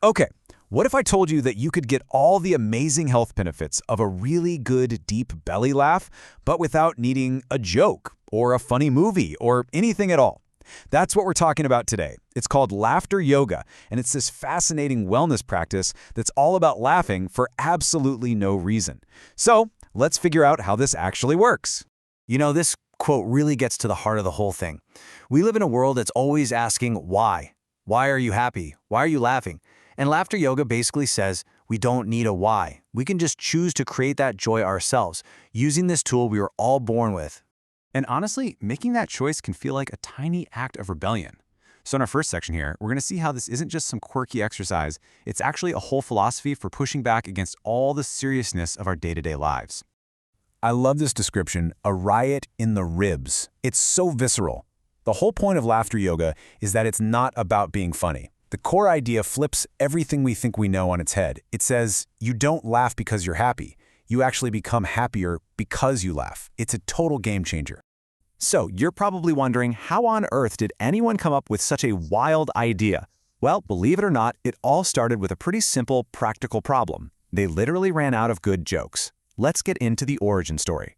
Okay, what if I told you that you could get all the amazing health benefits of a really good deep belly laugh, but without needing a joke or a funny movie or anything at all? That's what we're talking about today. It's called laughter yoga, and it's this fascinating wellness practice that's all about laughing for absolutely no reason. So let's figure out how this actually works. This quote really gets to the heart of the whole thing. We live in a world that's always asking why. Why are you happy? Why are you laughing? And laughter yoga basically says we don't need a why. We can just choose to create that joy ourselves using this tool we were all born with. And honestly, making that choice can feel like a tiny act of rebellion. So in our first section here, we're going to see how this isn't just some quirky exercise, it's actually a whole philosophy for pushing back against all the seriousness of our day-to-day lives. I love this description, a riot in the ribs. It's so visceral. The whole point of laughter yoga is that it's not about being funny. The core idea flips everything we think we know on its head. It says, you don't laugh because you're happy. You actually become happier because you laugh. It's a total game changer. So you're probably wondering, how on earth did anyone come up with such a wild idea? Well, believe it or not, it all started with a pretty simple, practical problem. They literally ran out of good jokes. Let's get into the origin story.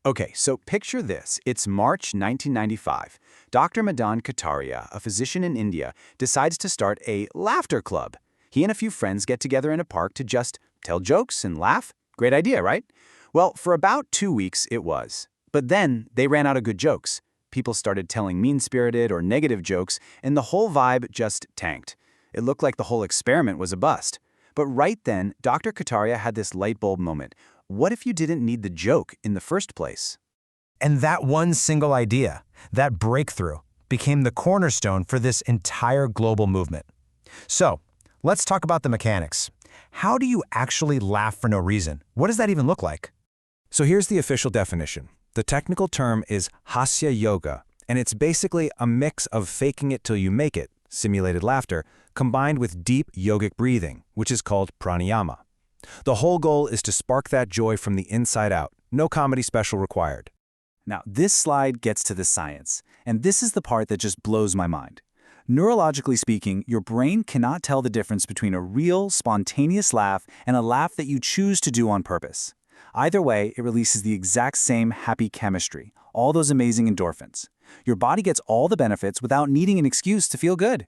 Okay, so picture this. It's March 1995. Dr. Madan Kataria, a physician in India, decides to start a laughter club. He and a few friends get together in a park to just tell jokes and laugh. Great idea, right? Well, for about 2 weeks it was. But then they ran out of good jokes. People started telling mean-spirited or negative jokes, and the whole vibe just tanked. It looked like the whole experiment was a bust. But right then, Dr. Kataria had this light bulb moment. What if you didn't need the joke in the first place? And that one single idea, that breakthrough, became the cornerstone for this entire global movement. So, let's talk about the mechanics. How do you actually laugh for no reason? What does that even look like? So here's the official definition. The technical term is hasya yoga, and it's basically a mix of faking it till you make it, simulated laughter, combined with deep yogic breathing, which is called pranayama. The whole goal is to spark that joy from the inside out. No comedy special required. Now, this slide gets to the science, and this is the part that just blows my mind. Neurologically speaking, your brain cannot tell the difference between a real, spontaneous laugh and a laugh that you choose to do on purpose. Either way, it releases the exact same happy chemistry, all those amazing endorphins. Your body gets all the benefits without needing an excuse to feel good.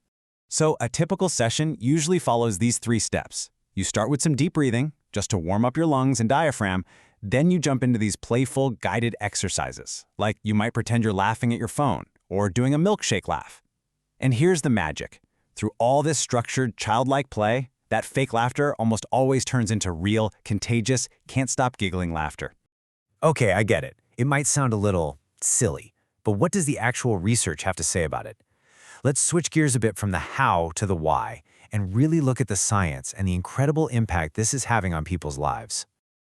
So a typical session usually follows these 3 steps. You start with some deep breathing, just to warm up your lungs and diaphragm. Then you jump into these playful, guided exercises, like you might pretend you're laughing at your phone or doing a milkshake laugh. And here's the magic. Through all this structured, childlike play, that fake laughter almost always turns into real, contagious, can't-stop-giggling laughter. Okay, I get it. It might sound a little silly, but what does the actual research have to say about it? Let's switch gears a bit from the how to the why, and really look at the science and the incredible impact this is having on people's lives.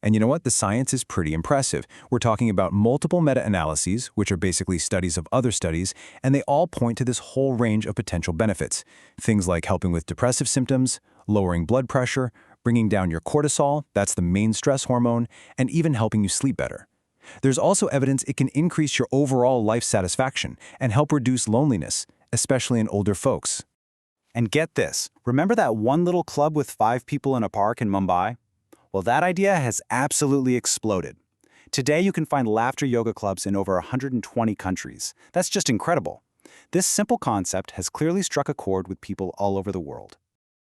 And you know what? The science is pretty impressive. We're talking about multiple meta-analyses, which are basically studies of other studies, and they all point to this whole range of potential benefits. Things like helping with depressive symptoms, lowering blood pressure, bringing down your cortisol, that's the main stress hormone, and even helping you sleep better. There's also evidence it can increase your overall life satisfaction and help reduce loneliness, especially in older folks. And get this, remember that one little club with 5 people in a park in Mumbai? Well, that idea has absolutely exploded. Today, you can find laughter yoga clubs in over 120 countries. That's just incredible. This simple concept has clearly struck a chord with people all over the world.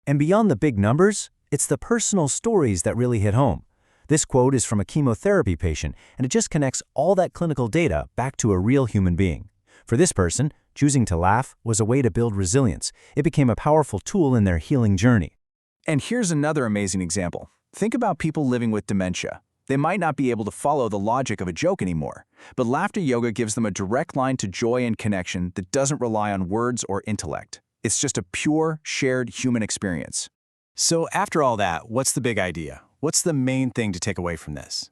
And beyond the big numbers, it's the personal stories that really hit home. This quote is from a chemotherapy patient, and it just connects all that clinical data back to a real human being. For this person, choosing to laugh was a way to build resilience. It became a powerful tool in their healing journey. And here's another amazing example. Think about people living with dementia. They might not be able to follow the logic of a joke anymore, but laughter yoga gives them a direct line to joy and connection that doesn't rely on words or intellect. It's just a pure, shared human experience. So after all that, what's the big idea? What's the main thing to take away from this?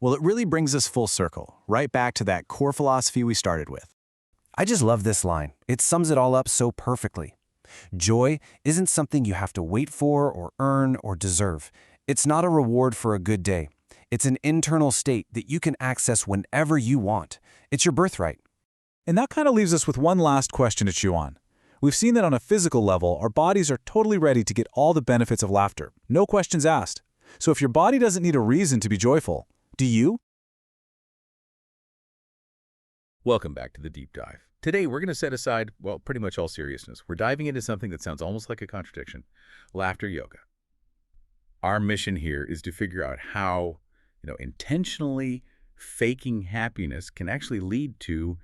Well, it really brings us full circle, right back to that core philosophy we started with. I just love this line. It sums it all up so perfectly. Joy isn't something you have to wait for or earn or deserve. It's not a reward for a good day. It's an internal state that you can access whenever you want. It's your birthright. And that kind of leaves us with one last question to chew on. We've seen that on a physical level, our bodies are totally ready to get all the benefits of laughter, no questions asked. So if your body doesn't need a reason to be joyful, do you? Welcome back to the Deep Dive. Today, we're going to set aside, well, pretty much all seriousness. We're diving into something that sounds almost like a contradiction: laughter yoga. Our mission here is to figure out how, intentionally faking happiness can actually lead to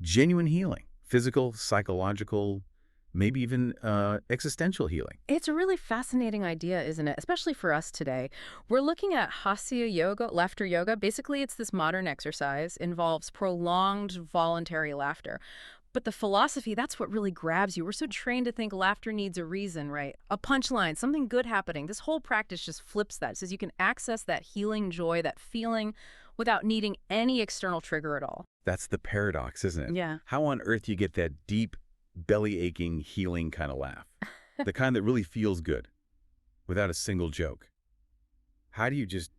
genuine healing, physical, psychological, maybe even existential healing. It's a really fascinating idea, isn't it? Especially for us today. We're looking at Hasya yoga, laughter yoga. Basically, it's this modern exercise, involves prolonged voluntary laughter. But the philosophy, that's what really grabs you. We're so trained to think laughter needs a reason, right? A punchline, something good happening. This whole practice just flips that. It says you can access that healing joy, that feeling, without needing any external trigger at all. That's the paradox, isn't it? Yeah. How on earth do you get that deep, belly-aching, healing kind of laugh? The kind that really feels good, without a single joke. How do you just,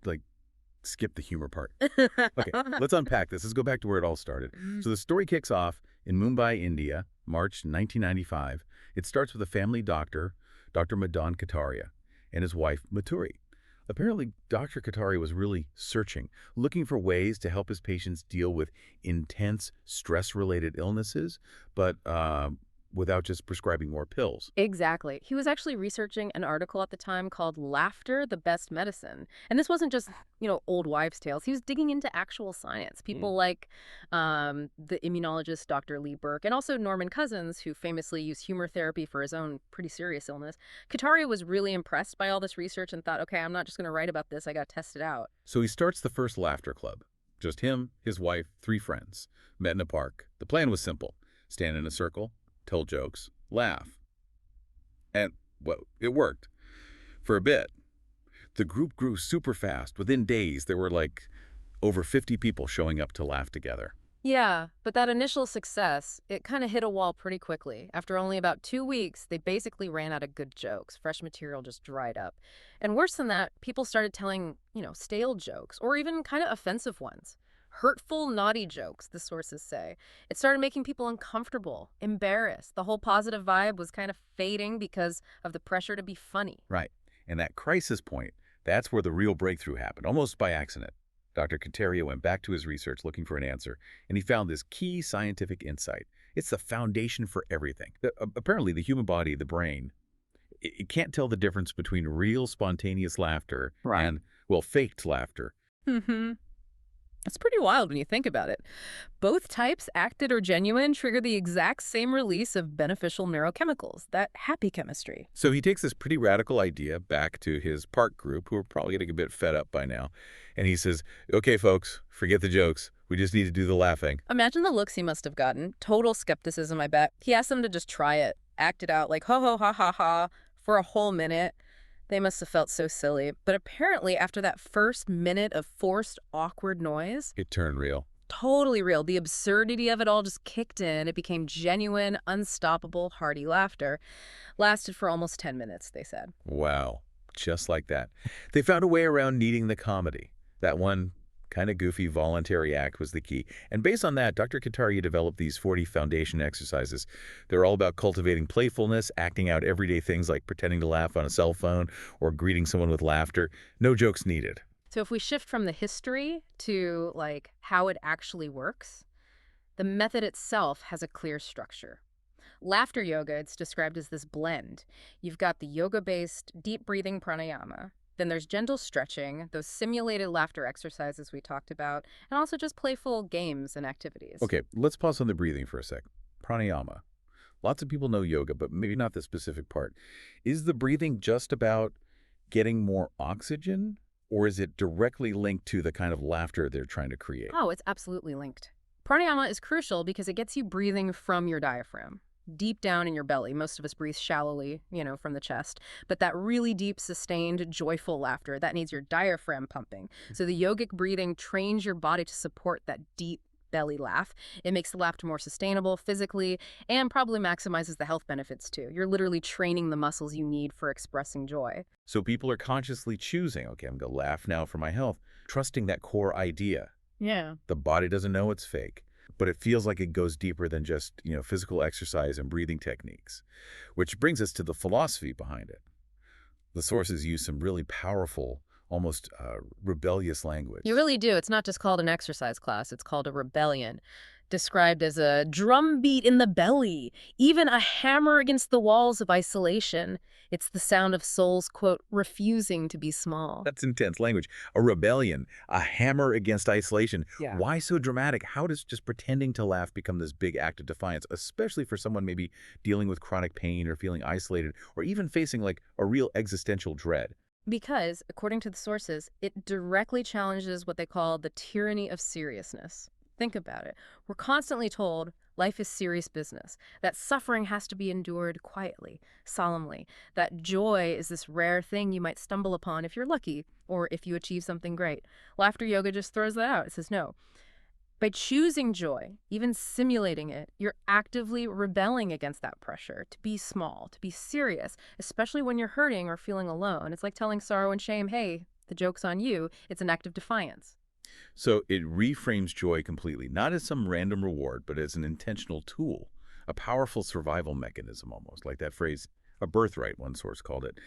skip the humor part? Okay, let's unpack this. Let's go back to where it all started. So the story kicks off in Mumbai, India, March 1995. It starts with a family doctor, Dr. Madan Kataria, and his wife, Maturi. Apparently, Dr. Kataria was really searching, looking for ways to help his patients deal with intense, stress-related illnesses, but without just prescribing more pills. Exactly. He was actually researching an article at the time called Laughter, the Best Medicine. And this wasn't just, old wives' tales. He was digging into actual science. People like the immunologist Dr. Lee Burke, and also Norman Cousins, who famously used humor therapy for his own pretty serious illness. Kataria was really impressed by all this research and thought, okay, I'm not just going to write about this. I got to test it out. So he starts the first laughter club. Just him, his wife, 3 friends, met in a park. The plan was simple: stand in a circle, tell jokes, laugh. And, well, it worked. For a bit. The group grew super fast. Within days, there were over 50 people showing up to laugh together. Yeah, but that initial success, it kind of hit a wall pretty quickly. After only about 2 weeks, they basically ran out of good jokes. Fresh material just dried up. And worse than that, people started telling, stale jokes, or even kind of offensive ones. Hurtful, naughty jokes, the sources say. It started making people uncomfortable, embarrassed. The whole positive vibe was kind of fading because of the pressure to be funny. Right. And that crisis point, that's where the real breakthrough happened, almost by accident. Dr. Kataria went back to his research looking for an answer, and he found this key scientific insight. It's the foundation for everything. Apparently, the human body, the brain, it can't tell the difference between real spontaneous laughter and, faked laughter. Mm-hmm. That's pretty wild when you think about it. Both types, acted or genuine, trigger the exact same release of beneficial neurochemicals, that happy chemistry. So he takes this pretty radical idea back to his park group, who are probably getting a bit fed up by now, and he says, okay, folks, forget the jokes. We just need to do the laughing. Imagine the looks he must have gotten. Total skepticism, I bet. He asked them to just try it, act it out like ho ho ha ha ha for a whole minute. They must have felt so silly. But apparently, after that first minute of forced, awkward noise, it turned real. Totally real. The absurdity of it all just kicked in. It became genuine, unstoppable, hearty laughter. Lasted for almost 10 minutes, they said. Wow. Just like that. They found a way around needing the comedy. That one kind of goofy voluntary act was the key. And based on that, Dr. Kataria developed these 40 foundation exercises. They're all about cultivating playfulness, acting out everyday things like pretending to laugh on a cell phone or greeting someone with laughter. No jokes needed. So if we shift from the history to how it actually works, the method itself has a clear structure. Laughter yoga, it's described as this blend. You've got the yoga-based deep breathing pranayama. Then there's gentle stretching, those simulated laughter exercises we talked about, and also just playful games and activities. Okay, let's pause on the breathing for a sec. Pranayama. Lots of people know yoga, but maybe not the specific part. Is the breathing just about getting more oxygen, or is it directly linked to the kind of laughter they're trying to create? Oh, it's absolutely linked. Pranayama is crucial because it gets you breathing from your diaphragm, deep down in your belly. Most of us breathe shallowly, from the chest. But that really deep, sustained, joyful laughter, that needs your diaphragm pumping. So the yogic breathing trains your body to support that deep belly laugh. It makes the laughter more sustainable physically and probably maximizes the health benefits too. You're literally training the muscles you need for expressing joy. So people are consciously choosing, okay, I'm going to laugh now for my health, trusting that core idea. Yeah. The body doesn't know it's fake. but it feels like it goes deeper than just, physical exercise and breathing techniques, which brings us to the philosophy behind it. The sources use some really powerful, almost rebellious language. You really do. It's not just called an exercise class. It's called a rebellion, described as a drumbeat in the belly, even a hammer against the walls of isolation. It's the sound of souls, quote, refusing to be small. That's intense language. A rebellion, a hammer against isolation. Yeah. Why so dramatic? How does just pretending to laugh become this big act of defiance, especially for someone maybe dealing with chronic pain or feeling isolated or even facing like a real existential dread? Because, according to the sources, it directly challenges what they call the tyranny of seriousness. Think about it. We're constantly told life is serious business, that suffering has to be endured quietly, solemnly, that joy is this rare thing you might stumble upon if you're lucky or if you achieve something great. Laughter yoga just throws that out. It says no. By choosing joy, even simulating it, you're actively rebelling against that pressure to be small, to be serious, especially when you're hurting or feeling alone. It's like telling sorrow and shame, hey, the joke's on you. It's an act of defiance. So it reframes joy completely, not as some random reward, but as an intentional tool, a powerful survival mechanism almost, like that phrase, a birthright, one source called it.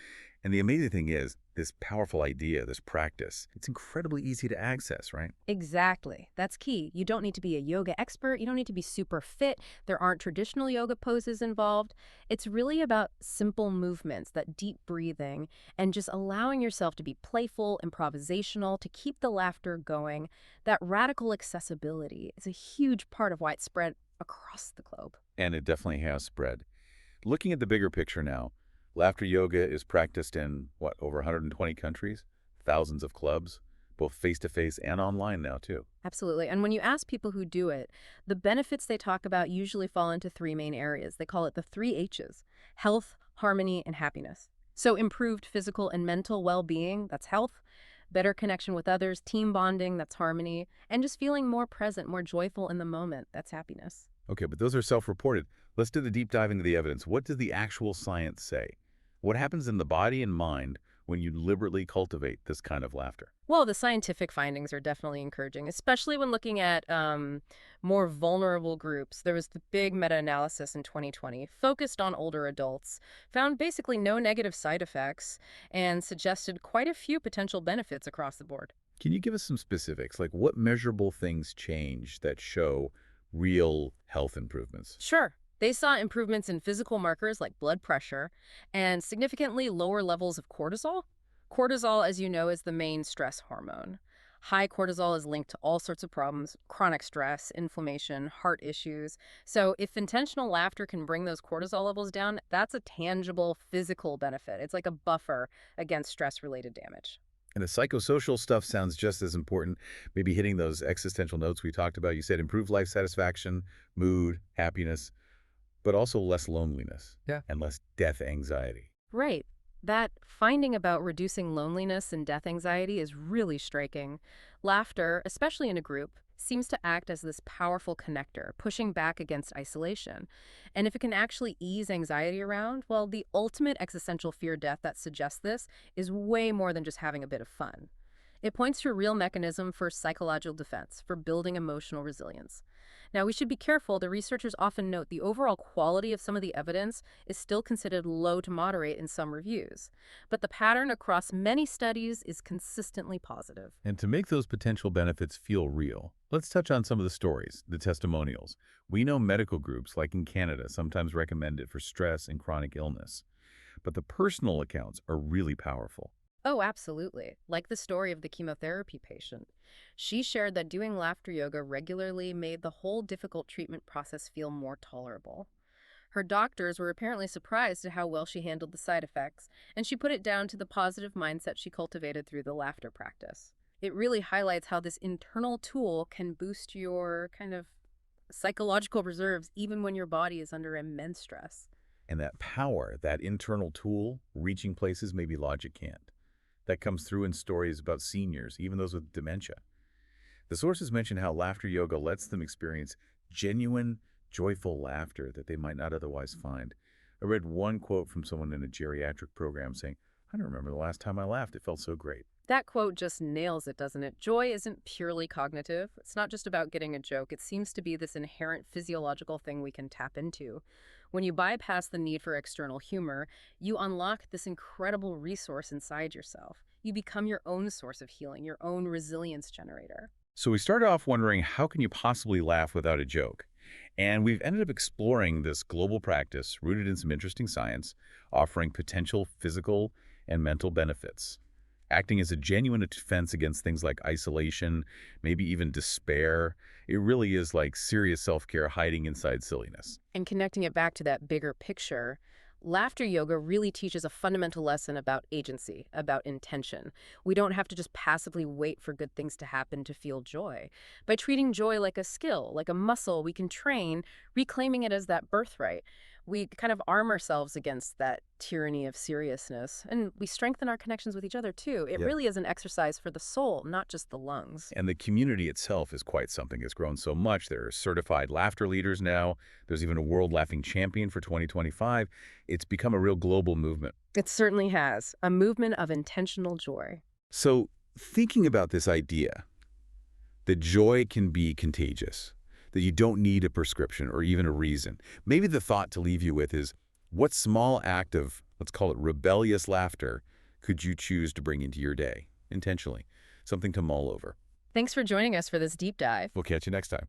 And the amazing thing is, this powerful idea, this practice, it's incredibly easy to access, right? Exactly. That's key. You don't need to be a yoga expert. You don't need to be super fit. There aren't traditional yoga poses involved. It's really about simple movements, that deep breathing, and just allowing yourself to be playful, improvisational, to keep the laughter going. That radical accessibility is a huge part of why it's spread across the globe. And it definitely has spread. Looking at the bigger picture now, laughter yoga is practiced in, over 120 countries, thousands of clubs, both face-to-face and online now, too. Absolutely. And when you ask people who do it, the benefits they talk about usually fall into three main areas. They call it the 3 H's: health, harmony, and happiness. So improved physical and mental well-being, that's health; better connection with others, team bonding, that's harmony; and just feeling more present, more joyful in the moment, that's happiness. Okay, but those are self-reported. Let's do the deep dive into the evidence. What does the actual science say? What happens in the body and mind when you deliberately cultivate this kind of laughter? Well, the scientific findings are definitely encouraging, especially when looking at more vulnerable groups. There was the big meta-analysis in 2020, focused on older adults, found basically no negative side effects, and suggested quite a few potential benefits across the board. Can you give us some specifics? Like what measurable things change that show real health improvements? Sure. They saw improvements in physical markers like blood pressure and significantly lower levels of cortisol. Cortisol, as you know, is the main stress hormone. High cortisol is linked to all sorts of problems: chronic stress, inflammation, heart issues. So if intentional laughter can bring those cortisol levels down, that's a tangible physical benefit. It's like a buffer against stress-related damage. And the psychosocial stuff sounds just as important, maybe hitting those existential notes we talked about. You said improved life satisfaction, mood, happiness, but also less loneliness. Yeah. And less death anxiety. Right. That finding about reducing loneliness and death anxiety is really striking. Laughter, especially in a group, seems to act as this powerful connector, pushing back against isolation. And if it can actually ease anxiety around, well, the ultimate existential fear-death that suggests this is way more than just having a bit of fun. It points to a real mechanism for psychological defense, for building emotional resilience. Now, we should be careful. The researchers often note the overall quality of some of the evidence is still considered low to moderate in some reviews. But the pattern across many studies is consistently positive. And to make those potential benefits feel real, let's touch on some of the stories, the testimonials. We know medical groups, like in Canada, sometimes recommend it for stress and chronic illness. But the personal accounts are really powerful. Oh, absolutely. Like the story of the chemotherapy patient. She shared that doing laughter yoga regularly made the whole difficult treatment process feel more tolerable. Her doctors were apparently surprised at how well she handled the side effects, and she put it down to the positive mindset she cultivated through the laughter practice. It really highlights how this internal tool can boost your kind of psychological reserves even when your body is under immense stress. And that power, that internal tool, reaching places maybe logic can't. That comes through in stories about seniors, even those with dementia. The sources mention how laughter yoga lets them experience genuine, joyful laughter that they might not otherwise find. I read one quote from someone in a geriatric program saying, "I don't remember the last time I laughed. It felt so great." That quote just nails it, doesn't it? Joy isn't purely cognitive. It's not just about getting a joke. It seems to be this inherent physiological thing we can tap into. When you bypass the need for external humor, you unlock this incredible resource inside yourself. You become your own source of healing, your own resilience generator. So we started off wondering, how can you possibly laugh without a joke? And we've ended up exploring this global practice rooted in some interesting science, offering potential physical and mental benefits, acting as a genuine defense against things like isolation, maybe even despair. It really is like serious self-care hiding inside silliness. And connecting it back to that bigger picture, laughter yoga really teaches a fundamental lesson about agency, about intention. We don't have to just passively wait for good things to happen to feel joy. By treating joy like a skill, like a muscle we can train, reclaiming it as that birthright, we kind of arm ourselves against that tyranny of seriousness. And we strengthen our connections with each other, too. It Yeah. really is an exercise for the soul, not just the lungs. And the community itself is quite something. It's grown so much. There are certified laughter leaders now. There's even a World Laughing Champion for 2025. It's become a real global movement. It certainly has. A movement of intentional joy. So thinking about this idea that joy can be contagious, that you don't need a prescription or even a reason, maybe the thought to leave you with is, what small act of, let's call it rebellious laughter, could you choose to bring into your day, intentionally? Something to mull over. Thanks for joining us for this deep dive. We'll catch you next time.